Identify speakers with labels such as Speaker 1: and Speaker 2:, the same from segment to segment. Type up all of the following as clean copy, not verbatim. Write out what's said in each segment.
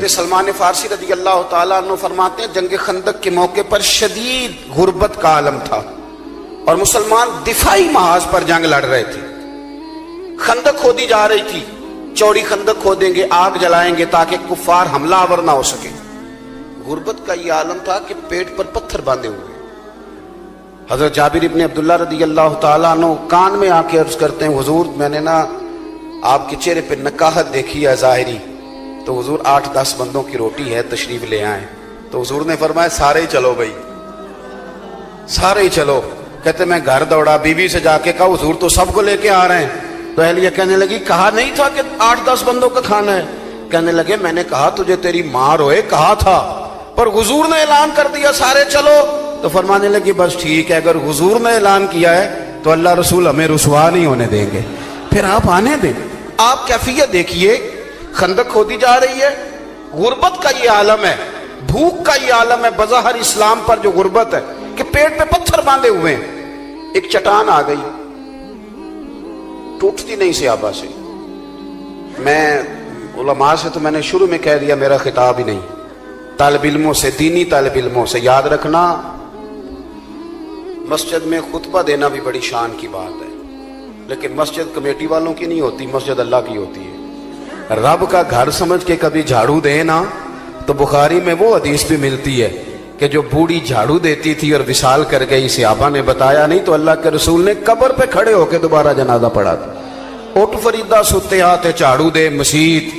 Speaker 1: سلمان فارسی رضی اللہ تعالیٰ عنہ فرماتے ہیں جنگ خندق کے موقع پر شدید غربت کا عالم تھا اور مسلمان دفاعی محاذ پر جنگ لڑ رہے تھے. خندق کھودی جا رہی تھی، چوڑی خندق کھودیں گے، آگ جلائیں گے تاکہ کفار حملہ آور نہ ہو سکے. غربت کا یہ عالم تھا کہ پیٹ پر پتھر باندھے ہوئے. حضرت جابر ابن عبداللہ رضی اللہ تعالیٰ عنہ کان میں آ کے عرض کرتے ہیں حضور میں نے نا آپ کے چہرے پہ نکاہت دیکھی ہے ظاہری، تو حضور 8-10 بندوں کی روٹی ہے تشریف لے آئیں. تو حضور نے فرمایا سارے ہی چلو بھائی، سارے ہی چلو. کہتے میں گھر دوڑا، بیوی سے جا کے کہا حضور تو سب کو لے کے آ رہے ہیں. تو اہلیہ کہنے لگی کہا نہیں تھا کہ 8-10 بندوں کا کھانا ہے؟ کہنے لگے میں نے کہا تجھے تیری ماں روئے کہا تھا، پر حضور نے اعلان کر دیا سارے چلو. تو فرمانے لگی بس ٹھیک ہے، اگر حضور نے اعلان کیا ہے تو اللہ رسول ہمیں رسوا نہیں ہونے دیں گے، پھر آپ آنے دیں. آپ کیفیت دیکھیے، خندق کھودی جا رہی ہے، غربت کا یہ عالم ہے، بھوک کا یہ عالم ہے. بظاہر اسلام پر جو غربت ہے کہ پیٹ پہ پتھر باندھے ہوئے ہیں. ایک چٹان آ گئی، ٹوٹتی نہیں صحابہ سے. میں علماء سے تو میں نے شروع میں کہہ دیا میرا خطاب ہی نہیں، طالب علموں سے، دینی طالب علموں سے یاد رکھنا مسجد میں خطبہ دینا بھی بڑی شان کی بات ہے، لیکن مسجد کمیٹی والوں کی نہیں ہوتی، مسجد اللہ کی ہوتی ہے. رب کا گھر سمجھ کے کبھی جھاڑو دے نا تو بخاری میں وہ حدیث بھی ملتی ہے کہ جو بوڑھی جھاڑو دیتی تھی اور وصال کر گئی، صحابہ نے بتایا نہیں تو اللہ کے رسول نے قبر پہ کھڑے ہو کے دوبارہ جنازہ پڑھا تھا. اٹھ فریدہ ستے تے جھاڑو دے مسیت،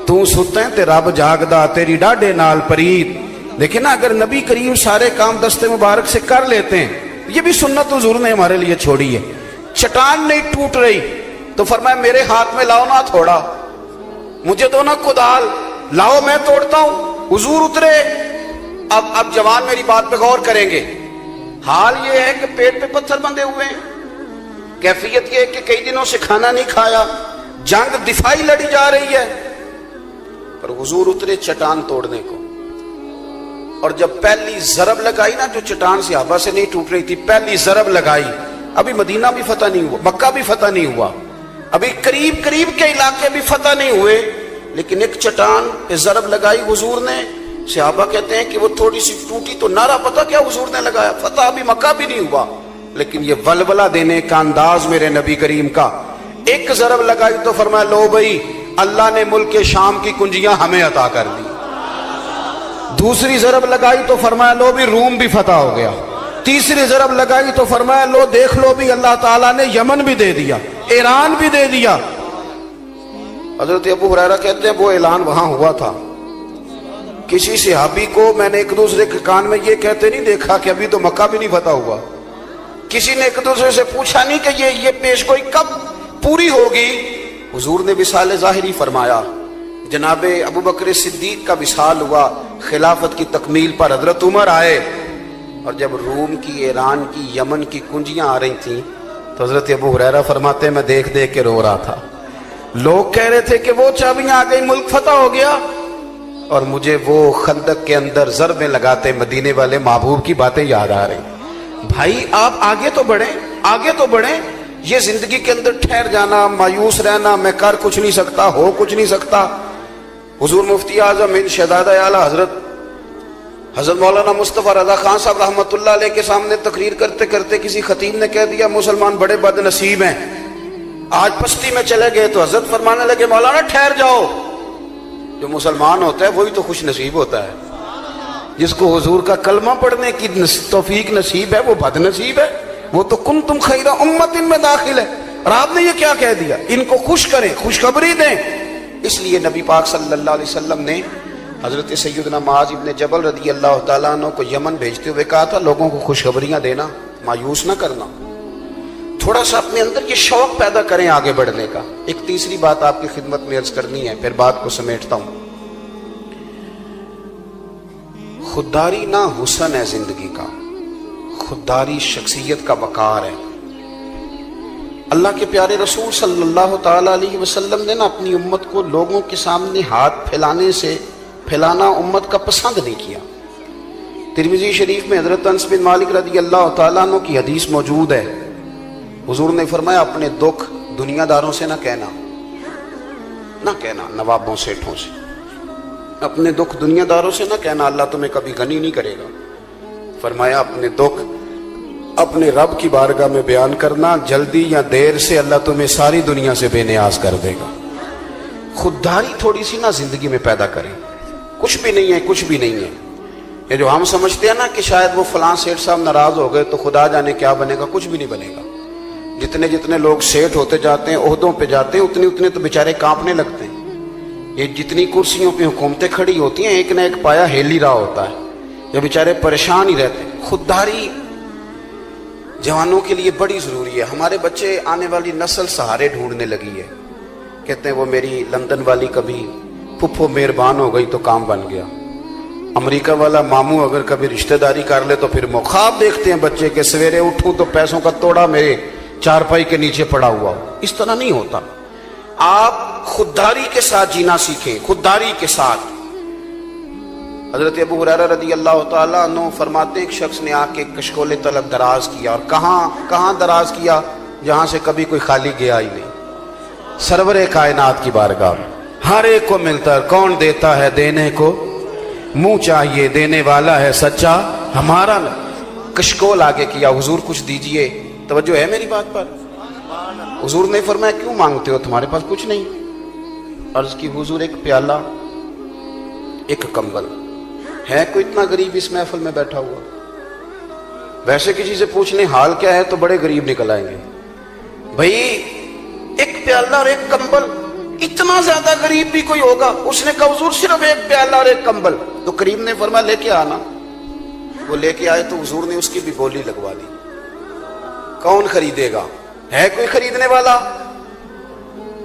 Speaker 1: تو ستے تے رب جاگدا تیری ڈاڈے نال پرید. لیکن نا اگر نبی کریم سارے کام دستے مبارک سے کر لیتے ہیں، یہ بھی سنت حضور نے ہمارے لیے چھوڑی ہے. چٹان نہیں ٹوٹ رہی تو فرمایا میرے ہاتھ میں لاؤ نا تھوڑا، مجھے دو نا کدال، لاؤ میں توڑتا ہوں. حضور اترے. اب جوان میری بات پہ غور کریں گے. حال یہ ہے کہ پیٹ پہ پتھر بندھے ہوئے ہیں، کیفیت یہ ہے کہ کئی دنوں سے کھانا نہیں کھایا، جنگ دفاعی لڑی جا رہی ہے. پر حضور اترے چٹان توڑنے کو، اور جب پہلی ضرب لگائی نا، جو چٹان صحابہ سے نہیں ٹوٹ رہی تھی، پہلی ضرب لگائی. ابھی مدینہ بھی فتح نہیں ہوا، مکہ بھی فتح نہیں ہوا، ابھی قریب قریب کے علاقے بھی فتح نہیں ہوئے، لیکن ایک چٹان پہ ضرب لگائی حضور نے. صحابہ کہتے ہیں کہ وہ تھوڑی سی ٹوٹی تو نعرہ پتہ کیا حضور نے لگایا، فتح ابھی مکہ بھی نہیں ہوا، لیکن یہ ولولہ دینے کا انداز میرے نبی کریم کا. ایک ضرب لگائی تو فرمایا لو بھائی اللہ نے ملک شام کی کنجیاں ہمیں عطا کر دی. دوسری ضرب لگائی تو فرمایا لو بھی روم بھی فتح ہو گیا. تیسری ضرب لگائی تو فرمایا لو دیکھ لو بھی اللہ تعالیٰ نے یمن بھی دے دیا، ایران بھی دے دیا. حضرت ابو ہریرہ کہتے ہیں وہ اعلان وہاں ہوا تھا. کسی صحابی کو میں نے ایک دوسرے کے کان میں یہ کہتے نہیں دیکھا کہ ابھی تو مکہ بھی نہیں فتح ہوا. کسی نے ایک دوسرے سے پوچھا نہیں کہ یہ پیشگوئی کب پوری ہوگی. حضور نے وصال ظاہری فرمایا. جناب ابو بکر صدیق کا وصال ہوا، خلافت کی تکمیل پر حضرت عمر آئے، اور جب روم کی، ایران کی، یمن کی کنجیاں آ رہی تھیں تو حضرت ابو ہریرہ فرماتے ہیں میں دیکھ دیکھ کے رو رہا تھا. لوگ کہہ رہے تھے کہ وہ چابیاں آ گئی، ملک فتح ہو گیا، اور مجھے وہ خندق کے اندر ضربیں لگاتے مدینے والے محبوب کی باتیں یاد آ رہی. بھائی آپ آگے تو بڑھیں، آگے تو بڑھیں. یہ زندگی کے اندر ٹھہر جانا، مایوس رہنا، میں کر کچھ نہیں سکتا، ہو کچھ نہیں سکتا. حضور مفتی اعظم ہند شہزادہ اعلیٰ حضرت مولانا مصطفیٰ رضا خان صاحب رحمۃ اللہ علیہ کے سامنے تقریر کرتے کرتے کسی خطیب نے کہہ دیا مسلمان بڑے بد نصیب ہیں، آج پستی میں چلے گئے. تو حضرت فرمانے لگے مولانا ٹھہر جاؤ، جو مسلمان ہوتا ہے وہی تو خوش نصیب ہوتا ہے. جس کو حضور کا کلمہ پڑھنے کی توفیق نصیب ہے وہ بد نصیب ہے. وہ تو کنتم خیر امت میں داخل ہے. اور آپ نے یہ کیا کہہ دیا، ان کو خوش کریں، خوشخبری دیں. اس لیے نبی پاک صلی اللہ علیہ وسلم نے حضرت سیدنا معاذ ابن جبل رضی اللہ تعالیٰ عنہ کو یمن بھیجتے ہوئے کہا تھا لوگوں کو خوشخبریاں دینا، مایوس نہ کرنا. تھوڑا سا اپنے اندر یہ شوق پیدا کریں آگے بڑھنے کا. ایک تیسری بات آپ کی خدمت میں عرض کرنی ہے، پھر بات کو سمیٹتا ہوں. خودداری نہ حسن ہے زندگی کا، خودداری شخصیت کا وقار ہے. اللہ کے پیارے رسول صلی اللہ تعالیٰ علیہ وسلم نے نا اپنی امت کو لوگوں کے سامنے ہاتھ پھیلانا امت کا پسند نہیں کیا. ترمذی شریف میں حضرت انس بن مالک رضی اللہ تعالیٰ عنہ کی حدیث موجود ہے. حضور نے فرمایا اپنے دکھ دنیا داروں سے نہ کہنا، نوابوں سیٹھوں سے. اپنے دکھ دنیا داروں سے نہ کہنا اللہ تمہیں کبھی غنی نہیں کرے گا. فرمایا اپنے دکھ اپنے رب کی بارگاہ میں بیان کرنا، جلدی یا دیر سے اللہ تمہیں ساری دنیا سے بے نیاز کر دے گا. خودداری تھوڑی سی نا زندگی میں پیدا کریں. کچھ بھی نہیں ہے، کچھ بھی نہیں ہے. یہ جو ہم سمجھتے ہیں نا کہ شاید وہ فلاں سیٹھ صاحب ناراض ہو گئے تو خدا جانے کیا بنے گا، کچھ بھی نہیں بنے گا. جتنے جتنے لوگ سیٹھ ہوتے جاتے ہیں، عہدوں پہ جاتے ہیں، اتنے اتنے تو بیچارے کانپنے لگتے ہیں. یہ جتنی کرسیوں پہ حکومتیں کھڑی ہوتی ہیں، ایک نہ ایک پایا ہل ہی رہا ہوتا ہے. یہ بیچارے پریشان ہی رہتے ہیں. خودداری جوانوں کے لیے بڑی ضروری ہے. ہمارے بچے، آنے والی نسل سہارے ڈھونڈنے لگی ہے. کہتے ہیں وہ میری لندن والی کبھی پھپھو مہربان ہو گئی تو کام بن گیا. امریکہ والا ماموں اگر کبھی رشتہ داری کر لے تو پھر خواب دیکھتے ہیں بچے کہ سویرے اٹھوں تو پیسوں کا توڑا میرے چارپائی کے نیچے پڑا ہوا ہو. اس طرح نہیں ہوتا. آپ خودداری کے ساتھ جینا سیکھیں، خودداری کے ساتھ. حضرت ابو ہریرہ رضی اللہ تعالیٰ عنہ فرماتے ہیں ایک شخص نے آ کے کشکول طلب دراز کیا، اور کہاں دراز کیا؟ جہاں سے کبھی کوئی خالی گیا ہی نہیں. سرور کائنات کی بارگاہ میں ہر ایک کو ملتا ہے. کون دیتا ہے دینے کو منہ چاہیے، دینے والا ہے سچا ہمارا. کشکول آگے کیا، حضور کچھ دیجئے. توجہ ہے میری بات پر؟ حضور نے فرمایا کیوں مانگتے ہو، تمہارے پاس کچھ نہیں؟ عرض کی حضور ایک پیالہ، ایک کمبل. ہے کوئی اتنا غریب اس محفل میں بیٹھا ہوا؟ ویسے کسی سے پوچھنے حال کیا ہے تو بڑے غریب نکل آئیں گے. بھائی ایک پیالہ اور ایک کمبل، اتنا زیادہ غریب بھی کوئی ہوگا؟ اس نے کہا حضور صرف ایک پیالہ اور ایک کمبل. تو کریم نے فرمایا لے کے آنا. وہ لے کے آئے تو حضور نے اس کی بھی بولی لگوا دی. کون خریدے گا؟ ہے کوئی خریدنے والا؟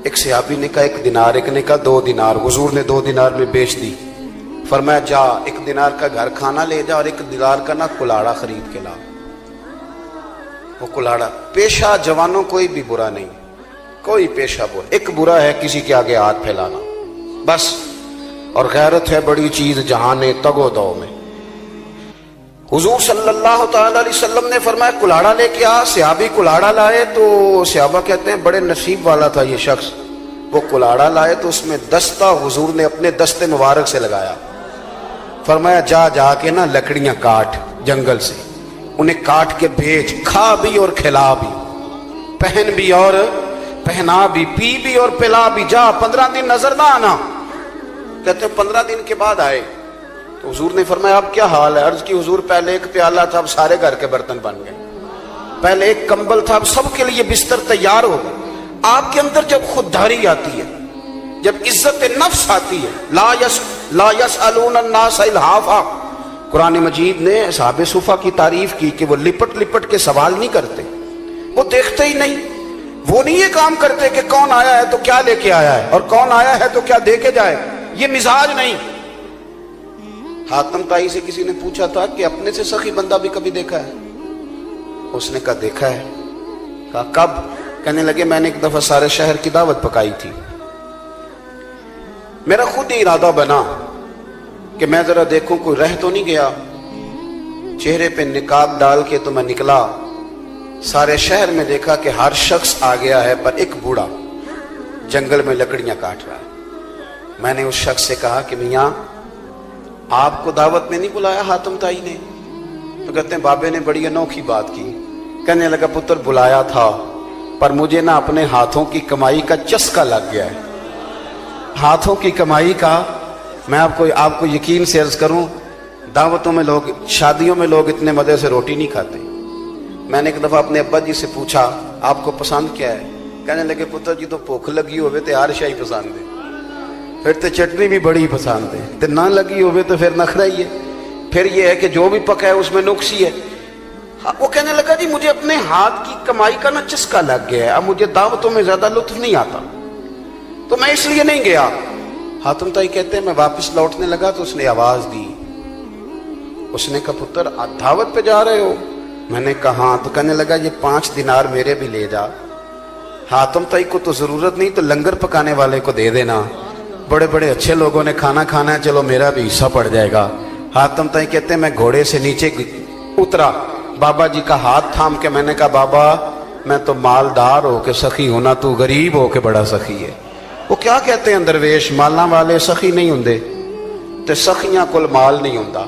Speaker 1: ایک صحابی نے کہا 1 دینار، ایک نے کہا 2 دینار. حضور نے 2 دینار میں بیچ دی. فرمایا جا 1 دینار کا گھر کھانا لے جا اور 1 دینار کا نا کلاڑا خرید کے لا. وہ کلاڑا. پیشہ جوانوں کوئی بھی برا نہیں، کوئی پیشہ برا. ایک برا ہے کسی کے آگے ہاتھ پھیلانا بس. اور غیرت ہے بڑی چیز جہان تگ و دو میں. حضور صلی اللہ تعالی علیہ وسلم نے فرمایا کلاڑا لے کے آ. صحابی کلاڑا لائے تو صحابہ کہتے ہیں بڑے نصیب والا تھا یہ شخص. وہ کلاڑا لائے تو اس میں دستہ حضور نے اپنے دستے مبارک سے لگایا. فرمایا جا کے نا لکڑیاں کاٹ جنگل سے، انہیں کاٹ کے بیچ، کھا بھی اور کھلا بھی، پہن بھی اور پہنا بھی، پی بھی اور پلا بھی. جا 15 دن نظر نہ آنا. کہتے ہیں 15 دن کے بعد آئے تو حضور نے فرمایا اب کیا حال ہے؟ عرض کی حضور پہلے ایک پیالہ تھا اب سارے گھر کے برتن بن گئے. پہلے ایک کمبل تھا اب سب کے لیے بستر تیار ہو گئے. آپ کے اندر جب خودداری آتی ہے، جب عزت نفس آتی ہے، لا یسألون الناس الحافا. قرآن مجید نے اصحاب صفا کی تعریف کی کہ وہ لپٹ لپٹ کے سوال نہیں کرتے، وہ دیکھتے ہی نہیں. وہ نہیں یہ کام کرتے کہ کون آیا ہے تو کیا لے کے آیا ہے اور کون آیا ہے تو کیا دے کے جائے. یہ مزاج نہیں. حاتم طائی سے کسی نے پوچھا تھا کہ اپنے سے سخی بندہ بھی کبھی دیکھا ہے؟ اس نے کہا دیکھا ہے. کہا کب؟ کہنے لگے میں نے ایک دفعہ سارے شہر کی دعوت پکائی تھی. میرا خود ہی ارادہ بنا کہ میں ذرا دیکھوں کوئی رہ تو نہیں گیا. چہرے پہ نقاب ڈال کے تو میں نکلا. سارے شہر میں دیکھا کہ ہر شخص آ گیا ہے پر ایک بوڑھا جنگل میں لکڑیاں کاٹ رہا ہے. میں نے اس شخص سے کہا کہ میاں آپ کو دعوت میں نہیں بلایا حاتم طائی نے؟ تو کہتے ہیں بابے نے بڑی انوکھی بات کی. کہنے لگا پتر بلایا تھا پر مجھے نہ اپنے ہاتھوں کی کمائی کا چسکا لگ گیا ہے. ہاتھوں کی کمائی کا. میں آپ کو یقین سے عرض کروں، دعوتوں میں لوگ، شادیوں میں لوگ اتنے مزے سے روٹی نہیں کھاتے. میں نے ایک دفعہ اپنے ابا جی سے پوچھا آپ کو پسند کیا ہے؟ کہنے لگے پتر جی تو بھوک لگی ہوئے تو ہر شاہی پسند ہے، پھر تو چٹنی بھی بڑی پسند ہے، تو نہ لگی ہوئے تو پھر نخرا ہی ہے، پھر یہ ہے کہ جو بھی پکا ہے اس میں نقص ہی ہے. وہ کہنے لگا جی مجھے اپنے ہاتھ کی کمائی کا نا چسکا لگ گیا ہے، اب مجھے دعوتوں میں زیادہ لطف نہیں آتا تو میں اس لیے نہیں گیا. حاتم طائی کہتے ہیں میں واپس لوٹنے لگا تو اس نے آواز دی. اس نے کہا پتر آپ دعوت پہ جا رہے ہو؟ میں نے کہا ہاں. تو کہنے لگا یہ 5 دینار میرے بھی لے جا. حاتم طائی کو تو ضرورت نہیں تو لنگر پکانے والے کو دے دینا، بڑے بڑے اچھے لوگوں نے کھانا کھانا ہے، چلو میرا بھی حصہ پڑ جائے گا. حاتم طائی کہتے ہیں میں گھوڑے سے نیچے اترا، بابا جی کا ہاتھ تھام کے میں نے کہا بابا میں تو مالدار ہو کے سخی ہونا، تو غریب ہو کے بڑا سخی ہے. وہ کیا کہتے ہیں درویش، مالاں والے سخی نہیں ہوندے، ਤੇ ਸਖੀਆਂ ਕੋਲ ਮਾਲ ਨਹੀਂ ਹੁੰਦਾ।